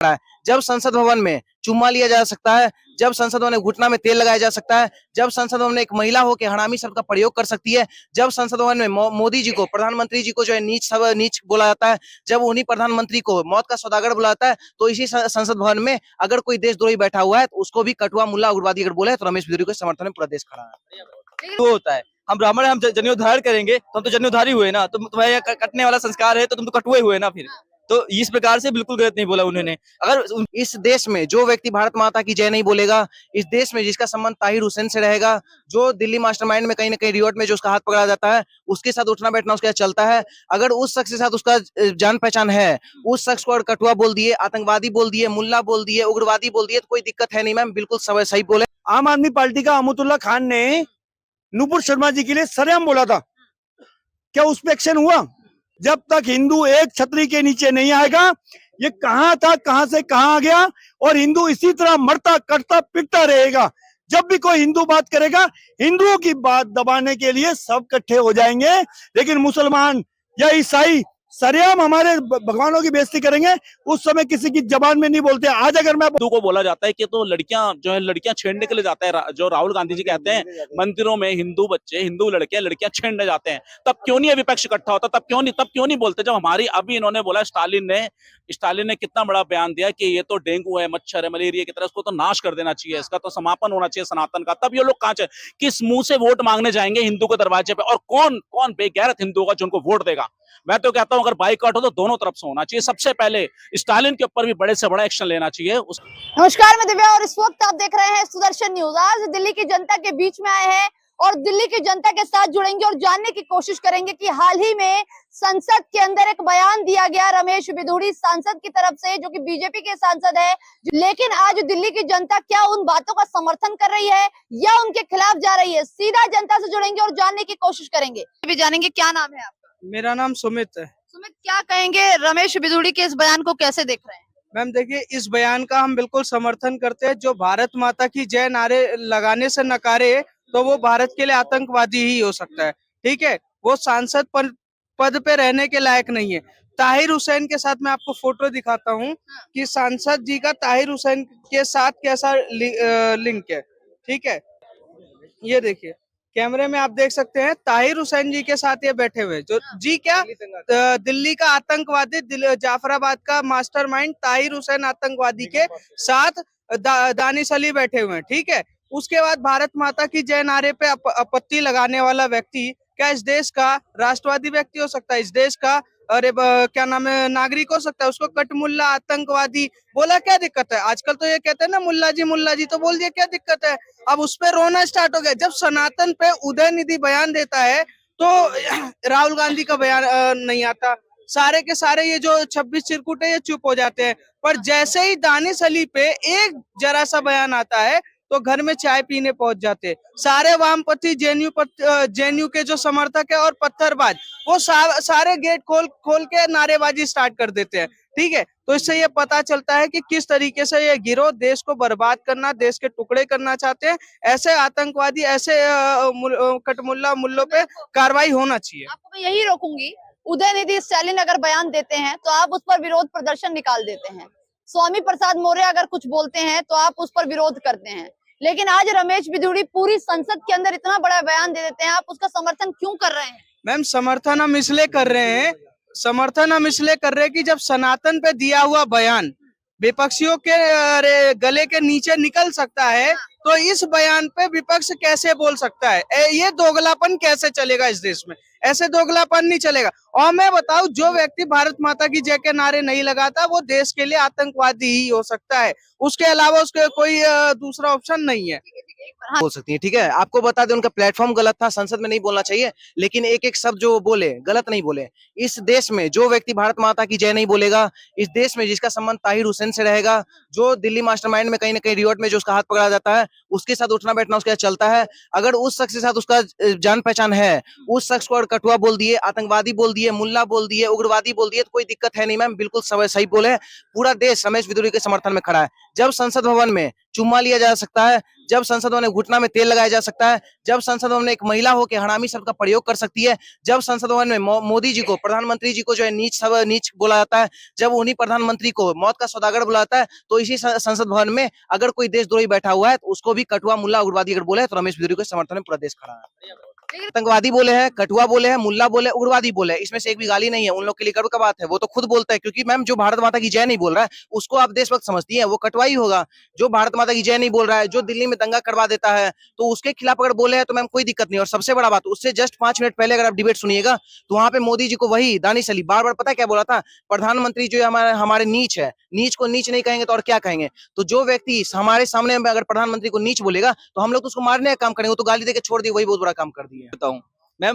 है। जब संसद भवन में चुम्मा लिया जा सकता है, जब संसद भवन में घुटना में तेल लगाया जा सकता है, जब संसद भवन में एक महिला हो के हरामी शब्द का प्रयोग कर सकती है, जब संसद भवन में मोदी जी को, प्रधानमंत्री जी को जो है नीच बोला जाता है, जब उन्हीं प्रधानमंत्री को मौत का सौदागर बोला जाता है, तो इसी संसद भवन में अगर कोई देशद्रोही बैठा हुआ है तो उसको भी कटुआ मुल्ला उग्रवादी अगर बोले तो रमेश बिदुरी के समर्थन में पूरा देश खड़ा है। तो होता है हम ब्राह्मण हम जनेऊधार करेंगे तो हम तो जनेऊधारी हुए ना, तो तुम्हारे कटने वाला संस्कार है तो तुम तो कटुए हुए ना। फिर तो इस प्रकार से बिल्कुल गलत नहीं बोला उन्होंने। अगर इस देश में जो व्यक्ति भारत माता की जय नहीं बोलेगा, इस देश में जिसका संबंध ताहिर हुसैन से रहेगा, जो दिल्ली मास्टरमाइंड में कहीं ना कहीं रिवॉर्ड में जो उसका हाथ पकड़ा जाता है, उसके साथ उठना बैठना उसके साथ चलता है, अगर उस शख्स के साथ उसका जान पहचान है, उस शख्स को कटुआ बोल दिए, आतंकवादी बोल दिए, मुल्ला बोल दिए, उग्रवादी बोल दिए, तो कोई दिक्कत है नहीं मैम, बिल्कुल सही बोले। आम आदमी पार्टी का अमतुल्ला खान ने नूपुर शर्मा जी के लिए सरेआम बोला था, क्या उस पर एक्शन हुआ? जब तक हिंदू एक छतरी के नीचे नहीं आएगा, ये कहां था कहां से कहां आ गया, और हिंदू इसी तरह मरता कटता पिटता रहेगा। जब भी कोई हिंदू बात करेगा, हिंदुओं की बात दबाने के लिए सब इकट्ठे हो जाएंगे, लेकिन मुसलमान या ईसाई सरेआम हमारे भगवानों की बेइज्जती करेंगे, उस समय किसी की जबान में नहीं बोलते। आज अगर मैं हिंदू को बोला जाता है कि तो लड़कियां जो है लड़कियां छेड़ने के लिए जाते हैं, जो राहुल गांधी जी कहते हैं मंदिरों में हिंदू बच्चे हिंदू लड़कियां छेड़ने जाते हैं, तब क्यों नहीं विपक्ष इकट्ठा होता? तब क्यों नहीं बोलते? जब हमारी अभी इन्होंने बोला, स्टालिन ने कितना बड़ा बयान दिया कि ये तो डेंगू है, मच्छर है, मलेरिया की तरह, इसको तो नाश कर देना चाहिए, इसका तो समापन होना चाहिए सनातन का। तब ये लोग कहां किस मुंह से वोट मांगने जाएंगे हिंदू के दरवाजे पे? और कौन कौन बेगैरत हिंदू होगा जो उनको वोट देगा? मैं तो कहता हूं अगर बाइकआउट हो तो दोनों तरफ से होना चाहिए। सबसे पहले स्टालिन के ऊपर भी बड़े से बड़ा एक्शन लेना चाहिए। नमस्कार, मैं दिव्या और इस वक्त आप देख रहे हैं सुदर्शन न्यूज। आज दिल्ली की जनता के बीच में आए हैं और दिल्ली की जनता के साथ जुड़ेंगे और जानने की कोशिश करेंगे कि हाल ही में संसद के अंदर एक बयान दिया गया रमेश बिधूड़ी सांसद की तरफ से, जो कि बीजेपी के सांसद है, लेकिन आज दिल्ली की जनता क्या उन बातों का समर्थन कर रही है या उनके खिलाफ जा रही है? सीधा जनता से जुड़ेंगे और जानने की कोशिश करेंगे। भी जानेंगे, क्या नाम है आपका? मेरा नाम सुमित है। सुमित, क्या कहेंगे रमेश बिधूड़ी के इस बयान को कैसे देख रहे हैं? मैम देखिए, इस बयान का हम बिल्कुल समर्थन करते हैं। जो भारत माता की जय नारे लगाने से नकारे तो वो भारत के लिए आतंकवादी ही हो सकता है। ठीक है, वो सांसद पद पे रहने के लायक नहीं है। ताहिर हुसैन के साथ मैं आपको फोटो दिखाता हूँ कि सांसद जी का ताहिर हुसैन के साथ कैसा लिंक है। ठीक है, ये देखिए कैमरे में आप देख सकते हैं, ताहिर हुसैन जी के साथ ये बैठे हुए जो जी क्या दिल्ली का आतंकवादी, जाफराबाद का मास्टरमाइंड ताहिर हुसैन आतंकवादी के साथ दानिश अली बैठे हुए हैं। ठीक है, उसके बाद भारत माता की जय नारे पे आपत्ति लगाने वाला व्यक्ति क्या इस देश का राष्ट्रवादी व्यक्ति हो सकता है? इस देश का अरे क्या नाम है, नागरिक हो सकता है? उसको कटमुल्ला आतंकवादी बोला, क्या दिक्कत है? आजकल तो ये कहते हैं ना मुल्ला जी तो बोल दिया, क्या दिक्कत है? अब उस पे रोना स्टार्ट हो गया। जब सनातन पे उदयनिधि बयान देता है तो राहुल गांधी का बयान नहीं आता। सारे के सारे ये जो 26 चिरकुट है ये चुप हो जाते हैं। पर जैसे ही दानिश अली पे एक जरा सा बयान आता है तो घर में चाय पीने पहुंच जाते। सारे वामपंथी जेएनयू के जो समर्थक है और पत्थरबाज, वो सारे गेट खोल के नारेबाजी स्टार्ट कर देते हैं। ठीक है, तो इससे ये पता चलता है कि किस तरीके से ये गिरोह देश को बर्बाद करना, देश के टुकड़े करना चाहते हैं। ऐसे आतंकवादी, ऐसे कटमुल्ला मुल्लों पे कार्रवाई होना चाहिए। आपको मैं यही रोकूंगी, उदयनिधि स्टालिन अगर बयान देते हैं तो आप उस पर विरोध प्रदर्शन निकाल देते हैं। स्वामी प्रसाद मौर्य अगर कुछ बोलते हैं तो आप उस पर विरोध करते हैं। लेकिन आज रमेश बिधूड़ी पूरी संसद के अंदर इतना बड़ा बयान दे देते हैं, आप उसका समर्थन क्यों कर रहे हैं? मैम समर्थन हम इसलिए कर रहे हैं कि जब सनातन पे दिया हुआ बयान विपक्षियों के गले के नीचे निकल सकता है, तो इस बयान पे विपक्ष कैसे बोल सकता है? ये दोगलापन कैसे चलेगा इस देश में? ऐसे दोगलापन नहीं चलेगा। और मैं बताऊं, जो व्यक्ति भारत माता की जय के नारे नहीं लगाता वो देश के लिए आतंकवादी ही हो सकता है। उसके अलावा उसके कोई दूसरा ऑप्शन नहीं है। बोल सकती है। ठीक है, आपको बता दें उनका प्लेटफॉर्म गलत था, संसद में नहीं बोलना चाहिए, लेकिन एक एक शब्द जो बोले गलत नहीं बोले। इस देश में जो व्यक्ति भारत माता की जय नहीं बोलेगा, इस देश में जिसका संबंध ताहिर हुसैन से रहेगा, जो दिल्ली मास्टरमाइंड में कहीं ना कहीं रिवॉर्ड में जो उसका हाथ पकड़ा जाता है, उसके साथ उठना बैठना उसके साथ चलता है, अगर उस शख्स के साथ उसका जान पहचान है, उस शख्स को कटुआ बोल दिए, आतंकवादी बोल दिए, मुल्ला बोल दिए, उग्रवादी बोल दिए, तो कोई दिक्कत है नहीं मैम, बिल्कुल सही बोले। पूरा देश रमेश बिधूड़ी के समर्थन में खड़ा है। जब संसद भवन में चुम्मा लिया जा सकता है, जब संसद भवन में घुटना में तेल लगाया जा सकता है, जब संसद भवन में एक महिला हो के हरामी शब्द का प्रयोग कर सकती है, जब संसद भवन में मोदी जी को, प्रधानमंत्री जी को जो है नीच बोला जाता है, जब उन्हीं प्रधानमंत्री को मौत का सौदागर बोला जाता है, तो इसी संसद भवन में अगर कोई देशद्रोही बैठा हुआ है तो उसको भी कटुआ, मुल्ला, उग्रवादी अगर बोले तो रमेश बिधूड़ी के समर्थन में पूरा देश खड़ा है। आतंकवादी बोले हैं, कटुआ बोले हैं, मुल्ला बोले, उग्रवादी बोले, इसमें से एक भी गाली नहीं है। उन लोग के लिए गर्व का बात है, वो तो खुद बोलता है, क्योंकि मैम जो भारत माता की जय नहीं बोल रहा है उसको आप देशभक्त समझती है, वो कटुआ ही होगा। जो भारत माता की जय नहीं बोल रहा है, जो दिल्ली में दंगा करवा देता है, तो उसके खिलाफ अगर बोले हैं तो मैम कोई दिक्कत नहीं। और सबसे बड़ा बात, उससे जस्ट 5 मिनट पहले अगर आप डिबेट सुनिएगा तो वहां पे मोदी जी को वही दानिश अली बार बार पता है क्या बोला था, प्रधानमंत्री जो हमारे नीच है, नीच को नीच नहीं कहेंगे तो और क्या कहेंगे। तो जो व्यक्ति हमारे सामने अगर प्रधानमंत्री को नीच बोलेगा तो हम लोग तो उसको मारने का काम करेंगे, वो तो गाली देके छोड़ दिए, वही बहुत बड़ा काम कर दिए। करता हूँ मैं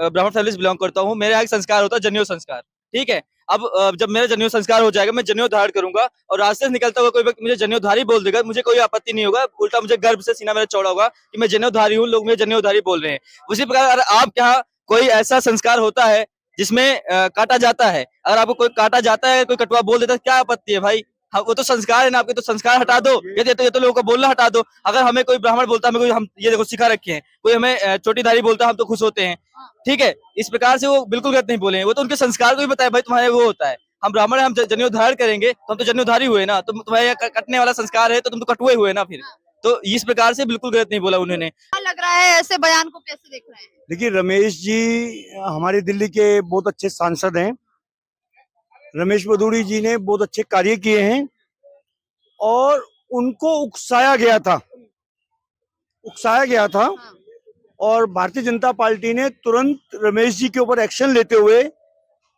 ब्राह्मण फैमिली से बिलोंग करता हूँ। मेरे यहाँ एक संस्कार होता है जनेऊ संस्कार, ठीक है। अब जब मेरा जनेऊ संस्कार हो जाएगा, मैं जनेऊ धारण करूंगा और रास्ते से निकलता हुआ कोई व्यक्ति मुझे जनेऊधारी बोल देगा, मुझे कोई आपत्ति नहीं होगा, उल्टा मुझे गर्व से सीना मेरा चौड़ा होगा कि मैं जनेऊधारी हूँ, लोग मुझे जनेऊधारी बोल रहे हैं। उसी प्रकार अगर आपके यहाँ कोई ऐसा संस्कार होता है जिसमें काटा जाता है, अगर आपको कोई काटा जाता है, कोई कटुआ बोल देता है, क्या आपत्ति है भाई? हाँ, वो तो संस्कार है ना आपके, तो संस्कार हटा दो, ये तो लोगों को बोलना हटा दो। अगर हमें कोई ब्राह्मण बोलता है, हमें कोई, हम ये देखो सिखा रखे हैं, कोई हमें चोटीधारी बोलता है, हम तो खुश होते हैं, ठीक है। इस प्रकार से वो बिल्कुल गलत नहीं बोले, वो तो उनके संस्कार को भी बताया भाई तुम्हारे वो होता है। हम ब्राह्मण हम जनेऊ धारण करेंगे तो हम तो जनेऊधारी हुए ना, तुम्हारे कटने वाला संस्कार है तो तुम तो कटुए हुए ना फिर। तो इस प्रकार से बिल्कुल गलत नहीं बोला उन्होंने। क्या लग रहा है, ऐसे बयान को कैसे देख रहे हैं? देखिए, रमेश जी हमारी दिल्ली के बहुत अच्छे सांसद हैं। रमेश बिधूड़ी जी ने बहुत अच्छे कार्य किए हैं और उनको उकसाया गया था और भारतीय जनता पार्टी ने तुरंत रमेश जी के ऊपर एक्शन लेते हुए,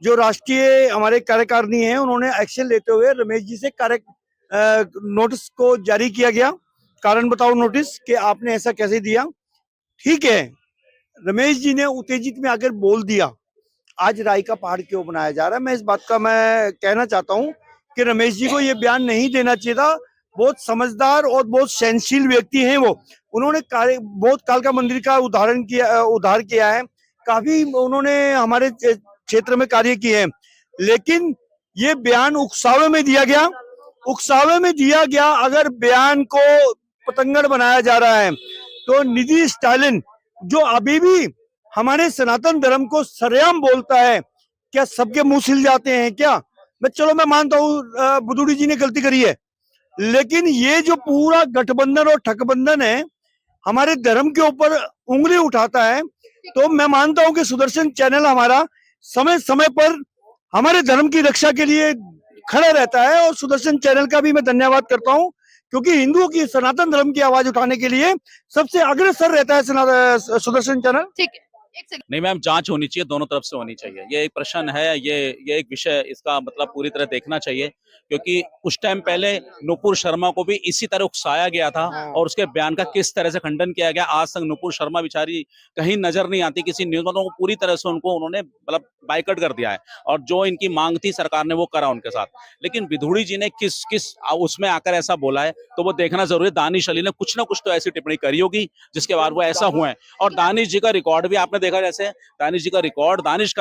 जो राष्ट्रीय हमारे कार्यकारिणी है, उन्होंने एक्शन लेते हुए रमेश जी से नोटिस को जारी किया गया। कारण बताओ नोटिस कि आपने ऐसा कैसे दिया। ठीक है, रमेश जी ने उत्तेजित में आकर बोल दिया। आज राय का पहाड़ क्यों बनाया जा रहा है, मैं इस बात का मैं कहना चाहता हूं कि रमेश जी को ये बयान नहीं देना चाहिए था। बहुत समझदार और बहुत सहनशील व्यक्ति हैं वो। उन्होंने बहुत कालका मंदिर का उद्धार किया है, काफी उन्होंने हमारे क्षेत्र में कार्य किए हैं, लेकिन ये बयान उकसावे में दिया गया। अगर बयान को पतंगड़ बनाया जा रहा है तो निधि स्टालिन जो अभी भी हमारे सनातन धर्म को सरेआम बोलता है, क्या सबके मुंह सिल जाते हैं क्या? मैं मानता हूँ बिधूड़ी जी ने गलती करी है, लेकिन ये जो पूरा गठबंधन और ठगबंधन है हमारे धर्म के ऊपर उंगली उठाता है, तो मैं मानता हूं कि सुदर्शन चैनल हमारा समय समय पर हमारे धर्म की रक्षा के लिए खड़ा रहता है। और सुदर्शन चैनल का भी मैं धन्यवाद करता हूं, क्योंकि हिंदुओं की, सनातन धर्म की आवाज उठाने के लिए सबसे अग्रसर रहता है सुदर्शन चैनल। ठीक है, एक सेकंड। नहीं मैम, जांच होनी चाहिए, दोनों तरफ से होनी चाहिए। ये एक प्रश्न है, ये एक विषय, इसका मतलब पूरी तरह देखना चाहिए, क्योंकि कुछ टाइम पहले नुपुर शर्मा को भी इसी तरह उकसाया गया था और उसके बयान का किस तरह से खंडन किया गया। आज तक नुपुर शर्मा बेचारी कहीं नजर नहीं आती किसी न्यूज में, तो पूरी तरह से उन्होंने मतलब बाइकआउट कर दिया है और जो इनकी मांग थी सरकार ने वो करा उनके साथ। लेकिन बिधूड़ी जी ने किस उसमें आकर ऐसा बोला है तो वो देखना जरूरी है। दानिश अली ने कुछ ना कुछ तो ऐसी टिप्पणी करी होगी जिसके बाद वो ऐसा हुआ है। और दानिश जी का रिकॉर्ड भी आपने देखा, जैसे दानिश का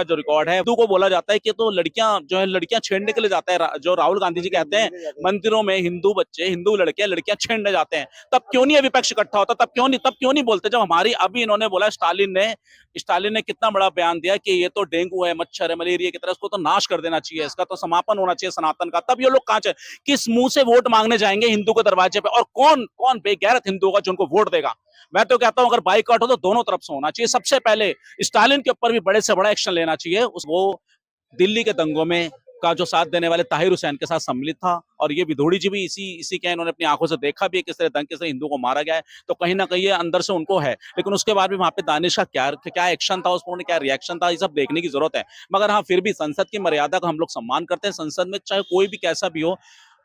जो रिकॉर्ड है, हिंदू को बोला जाता है कि तो लड़कियां छेड़ने के लिए जाते हैं, जो राहुल गांधी जी कहते हैं मंदिरों में हिंदू बच्चे, हिंदू लड़कियां छेड़ने जाते हैं। तब क्यों नहीं विपक्ष इकट्ठा होता, तब क्यों नहीं बोलते? जब हमारी अभी इन्होंने बोला, स्टालिन ने कितना बड़ा बयान दिया कि ये तो डेंगू है, मच्छर है, मलेरिया की तरह, इसको तो नाश कर देना चाहिए, इसका तो समापन होना चाहिए सनातन का। तब ये लोग कहां किस मुंह से वोट मांगने जाएंगे हिंदू के दरवाजे पे? और कौन बेगैरत हिंदू होगा जो उनको वोट देगा? मैं तो कहता हूं अगर बाइकआउट हो तो दोनों तरफ से होना चाहिए। सबसे पहले स्टालिन के ऊपर भी बड़े से बड़ा एक्शन लेना चाहिए। वो दिल्ली के दंगों में का जो साथ देने वाले ताहिर हुसैन के साथ सम्मिलित था, और ये बिधूड़ी जी भी इसी के, इन्होंने अपनी आंखों से देखा भी है किस तरह दंगे से हिंदू को मारा गया है। तो कहीं ना कहीं ये अंदर से उनको है, लेकिन उसके बाद भी वहां पे दानिश का क्या एक्शन था, उसमें क्या रिएक्शन था, ये सब देखने की जरूरत है। मगर हाँ, फिर भी संसद की मर्यादा का हम लोग सम्मान करते हैं। संसद में चाहे कोई भी कैसा भी हो,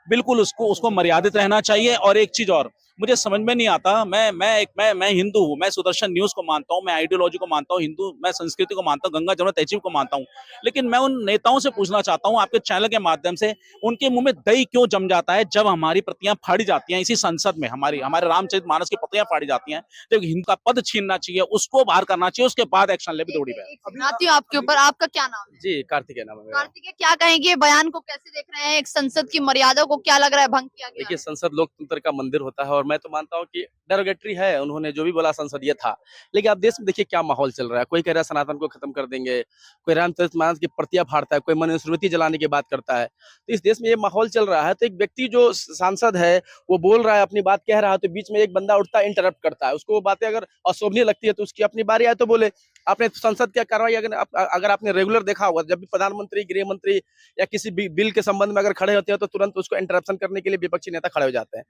बिल्कुल उसको मर्यादित रहना चाहिए। और एक चीज और मुझे समझ में नहीं आता, मैं हिंदू हूँ, मैं सुदर्शन न्यूज को मानता हूँ, मैं आइडियोलॉजी को मानता हूँ, हिंदू मैं संस्कृति को मानता हूँ, गंगा जमुना तहजीब को मानता हूँ, लेकिन मैं उन नेताओं से पूछना चाहता हूँ आपके चैनल के माध्यम से, उनके मुंह में दही क्यों जम जाता है जब हमारी प्रतियां फाड़ी जाती हैं इसी संसद में, हमारे रामचरितमानस की प्रतियां फाड़ी जाती हैं, तो हिंदू का पद छीनना चाहिए, उसको बाहर करना चाहिए, उसके बाद एक्शन ले बिधूड़ी पे। आती हूँ आपके ऊपर, आपका क्या नाम है? जी, कार्तिकेय नाम है मेरा। कार्तिकेय, क्या कहेंगे, बयान को कैसे देख रहे हैं? एक संसद की मर्यादा को क्या लग रहा है भंग किया गया? देखिए, संसद लोकतंत्र का मंदिर होता है और मैं तो मानता हूँ कि डेरोगेटरी है, उन्होंने जो भी बोला संसदीय था। लेकिन अब देश में देखिए क्या माहौल चल रहा है। कोई कह रहा है सनातन को खत्म कर देंगे, कोई रामचरित मानस की प्रतियां फाड़ता है, कोई मनुस्मृति जलाने की बात करता है। तो इस देश में ये माहौल चल रहा है, तो एक व्यक्ति जो सांसद है वो बोल रहा है, अपनी बात कह रहा है, तो बीच में एक बंदा उठता है, इंटरप्ट करता है। उसको वो बातें अगर अशोभनीय लगती है तो उसकी अपनी बारी आए तो बोले। आपने संसद की कार्रवाई अगर आपने रेगुलर देखा होगा, जब भी प्रधानमंत्री, गृह मंत्री या किसी बिल के संबंध में अगर खड़े होते हैं तो तुरंत उसको इंटरप्शन करने के लिए विपक्षी नेता खड़े हो जाते हैं।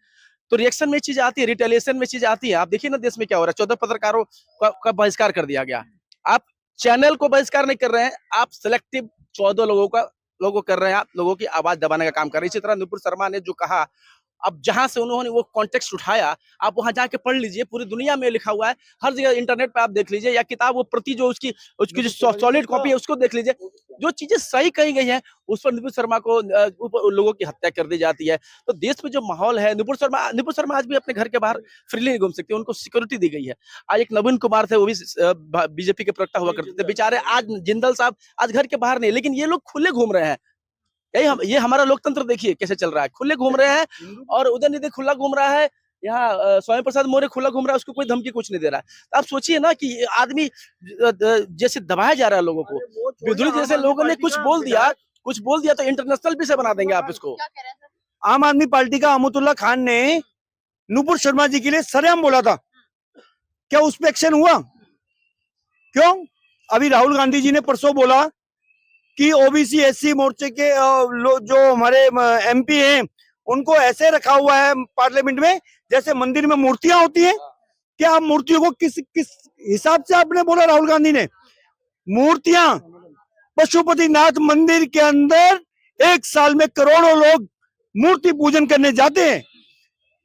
तो रिएक्शन में चीज आती है, रिटेलिएशन में चीज आती है। आप देखिए ना देश में क्या हो रहा है, 14 पत्रकारों का बहिष्कार कर दिया गया। आप चैनल को बहिष्कार नहीं कर रहे हैं, आप सिलेक्टिव 14 लोगों कर रहे हैं, आप लोगों की आवाज दबाने का काम कर रहे हैं। इसी तरह नुपुर शर्मा ने जो कहा, अब जहां से उन्होंने वो कॉन्टेक्स्ट उठाया, आप वहां जाके पढ़ लीजिए, पूरी दुनिया में लिखा हुआ है, हर जगह इंटरनेट पे आप देख लीजिए, या किताब वो प्रति जो उसकी जो सॉलिड कॉपी है उसको देख लीजिए। जो चीजें सही कही गई हैं उस पर नुपुर शर्मा को लोगों की हत्या कर दी जाती है। तो देश में जो माहौल है, नुपुर शर्मा आज भी अपने घर के बाहर फ्रीली नहीं घूम सकते, उनको सिक्योरिटी दी गई है। आज एक नवीन कुमार थे, वो भी बीजेपी के प्रवक्ता हुआ करते थे, बेचारे आज जिंदल साहब आज घर के बाहर नहीं, लेकिन ये लोग खुले घूम रहे हैं। ये हमारा लोकतंत्र देखिए कैसे चल रहा है, खुले घूम रहे हैं। और उदयनिधि खुला घूम रहा है, यहाँ स्वामी प्रसाद मौर्य खुला घूम रहा है, उसको कोई धमकी कुछ नहीं दे रहा है। तो आप सोचिए ना कि आदमी जैसे दबाया जा रहा है लोगों को, विद्रोही जैसे लोगों ने कुछ बोल दिया तो इंटरनेशनल विषय बना देंगे आप इसको। क्या कह रहे हैं सर? आम आदमी पार्टी का अमतुल्ला खान ने नुपुर शर्मा जी के लिए सरेआम बोला था, क्या उस पर एक्शन हुआ? क्यों? अभी राहुल गांधी जी ने परसों बोला कि ओबीसी एससी मोर्चे के जो हमारे एमपी हैं उनको ऐसे रखा हुआ है पार्लियामेंट में जैसे मंदिर में मूर्तियां होती हैं। क्या आप मूर्तियों को किस हिसाब से आपने बोला? राहुल गांधी ने मूर्तियां, पशुपतिनाथ मंदिर के अंदर एक साल में करोड़ों लोग मूर्ति पूजन करने जाते हैं।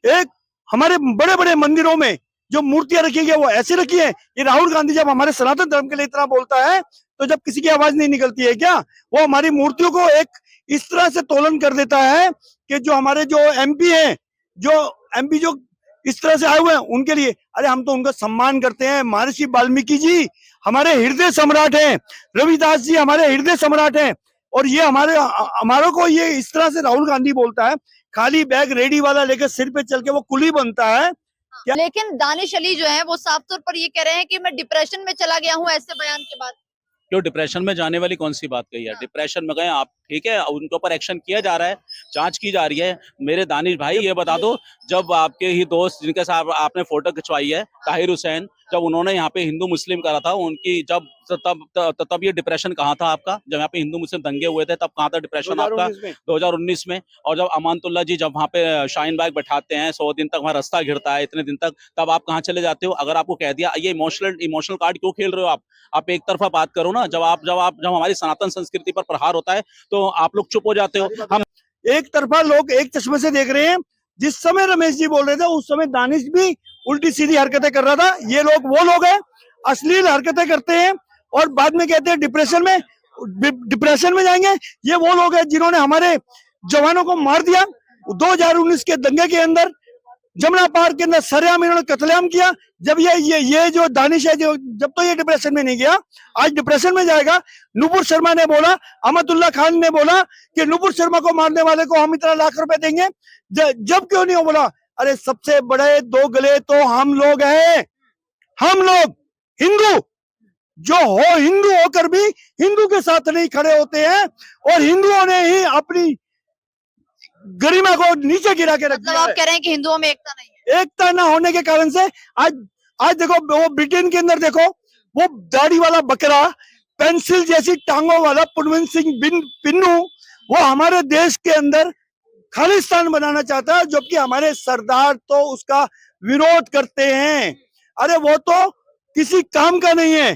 एक हमारे बड़े बड़े मंदिरों में जो मूर्तियां रखी गई वो ऐसे रखी है। ये राहुल गांधी जब हमारे सनातन धर्म के लिए इतना बोलता है तो जब किसी की आवाज नहीं निकलती है क्या? वो हमारी मूर्तियों को एक इस तरह से तोलन कर देता है कि जो हमारे जो एमपी हैं, जो इस तरह से आए हुए हैं उनके लिए, अरे हम तो उनका सम्मान करते हैं। महर्षि वाल्मीकि जी हमारे हृदय सम्राट हैं, रविदास जी हमारे हृदय सम्राट हैं, और ये हमारे को ये इस तरह से राहुल गांधी बोलता है। खाली बैग रेडी वाला लेकर सिर पे चल के वो कुली बनता है। लेकिन दानिश अली जो है वो साफ तौर पर ये कह रहे हैं कि मैं डिप्रेशन में चला गया हूँ ऐसे बयान के बाद। क्यों डिप्रेशन में जाने वाली कौन सी बात कही है? डिप्रेशन में गए आप, ठीक है, उनके ऊपर एक्शन किया जा रहा है, जांच की जा रही है। मेरे दानिश भाई ये बता दो, जब आपके ही दोस्त जिनके साथ आपने फोटो खिंचवाई है, ताहिर हुसैन, जब उन्होंने यहाँ पे हिंदू मुस्लिम करा था, उनकी तब ये डिप्रेशन कहाँ था आपका? जब यहाँ पे हिंदू मुस्लिम दंगे हुए थे तब कहाँ था डिप्रेशन आपका? 2019 में। और जब अमानतुल्लाह जी जब वहाँ पे शाहीन बाग बैठाते हैं, 100 दिन तक वहाँ रास्ता घिरता है, इतने दिन तक, तब आप कहाँ चले जाते हो? अगर आपको कह दिया, ये इमोशनल कार्ड क्यों खेल रहे हो आप एक तरफा बात करो ना। जब हमारी सनातन संस्कृति पर प्रहार होता है तो आप लोग चुप हो जाते हो। हम एक तरफा लोग एक चश्मे से देख रहे हैं। जिस समय रमेश जी बोल रहे थे उस समय दानिश भी उल्टी सीधी हरकतें कर रहा था। ये लोग वो लोग हैं अश्लील हरकतें करते हैं और बाद में कहते हैं डिप्रेशन में जाएंगे। ये वो लोग हैं जिन्होंने हमारे जवानों को मार दिया 2019 के दंगे के अंदर, जमुना पार के अंदर सरेआम इन्होंने कत्लेआम किया। जब ये जो दानिश है, जो जब तो ये डिप्रेशन में नहीं गया, आज डिप्रेशन में जाएगा। नुपुर शर्मा ने बोला, अहमदुल्ला खान ने बोला कि नुपुर शर्मा को मारने वाले को हम इतना लाख रुपए देंगे। जब क्यों नहीं हो बोला? अरे सबसे बड़े दो गले तो हम लोग हैं, हम लोग हिंदू जो हो, हिंदू होकर भी हिंदू के साथ नहीं खड़े होते हैं और हिंदुओं ने ही अपनी गरिमा को नीचे गिरा के रख दिया। आप कह रहे हैं कि हिंदुओं में एकता नहीं है? एकता ना होने के कारण से आज देखो, वो ब्रिटेन के अंदर देखो, वो दाढ़ी वाला बकरा, पेंसिल जैसी टांगों वाला पुनवंत सिंह पिन्नू, वो हमारे देश के अंदर खालिस्तान बनाना चाहता है, जबकि हमारे सरदार तो उसका विरोध करते हैं। अरे वो तो किसी काम का नहीं है,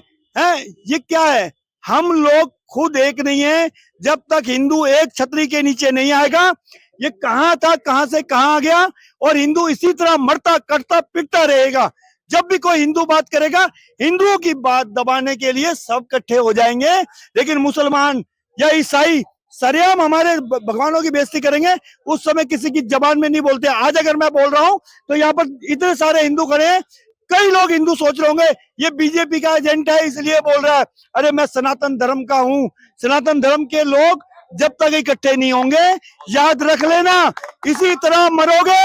ये क्या है? हम लोग खुद एक नहीं है। जब तक हिंदू एक छतरी के नीचे नहीं आएगा, ये कहां था, कहां से कहां आ गया, और हिंदू इसी तरह मरता कटता पिटता रहेगा। जब भी कोई हिंदू बात करेगा, हिंदुओं की बात दबाने के लिए सब इकट्ठे हो जाएंगे, लेकिन मुसलमान या ईसाई सरेआम हमारे भगवानों की बेइज्जती करेंगे, उस समय किसी की जबान में नहीं बोलते। आज अगर मैं बोल रहा हूं तो यहाँ पर इतने सारे हिंदू खड़े हैं, कई लोग हिंदू सोच रहे होंगे ये बीजेपी का एजेंट है इसलिए बोल रहा है। अरे मैं सनातन धर्म का हूं। सनातन धर्म के लोग जब तक इकट्ठे नहीं होंगे, याद रख लेना, इसी तरह मरोगे,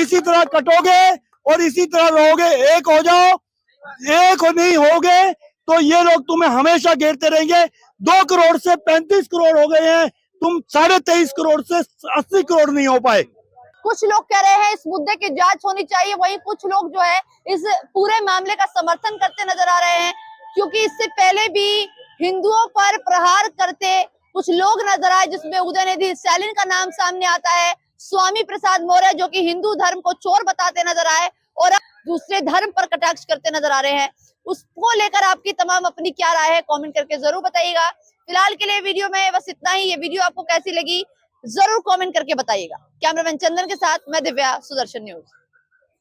इसी तरह कटोगे और इसी तरह रहोगे। एक हो जाओ, एक नहीं होगे तो ये लोग तुम्हें हमेशा घेरते रहेंगे। 2 करोड़ से 35 करोड़ हो गए हैं, तुम 23.5 करोड़ से 80 करोड़ नहीं हो पाए। कुछ लोग कह रहे हैं इस मुद्दे की जांच होनी चाहिए, वहीं कुछ लोग जो है इस पूरे मामले का समर्थन करते नजर आ रहे हैं, क्योंकि इससे पहले भी हिंदुओं पर प्रहार करते कुछ लोग नजर आए, जिसमें उदयनिधि स्टालिन का नाम सामने आता है, स्वामी प्रसाद मौर्य जो कि हिंदू धर्म को चोर बताते नजर आए और अब दूसरे धर्म पर कटाक्ष करते नजर आ रहे हैं। उसको लेकर आपकी तमाम अपनी क्या राय है, कमेंट करके जरूर बताइएगा। फिलहाल के लिए वीडियो में बस इतना ही। ये वीडियो आपको कैसी लगी जरूर कमेंट करके बताइएगा। कैमरामैन चंदन के साथ मैं दिव्या, सुदर्शन न्यूज।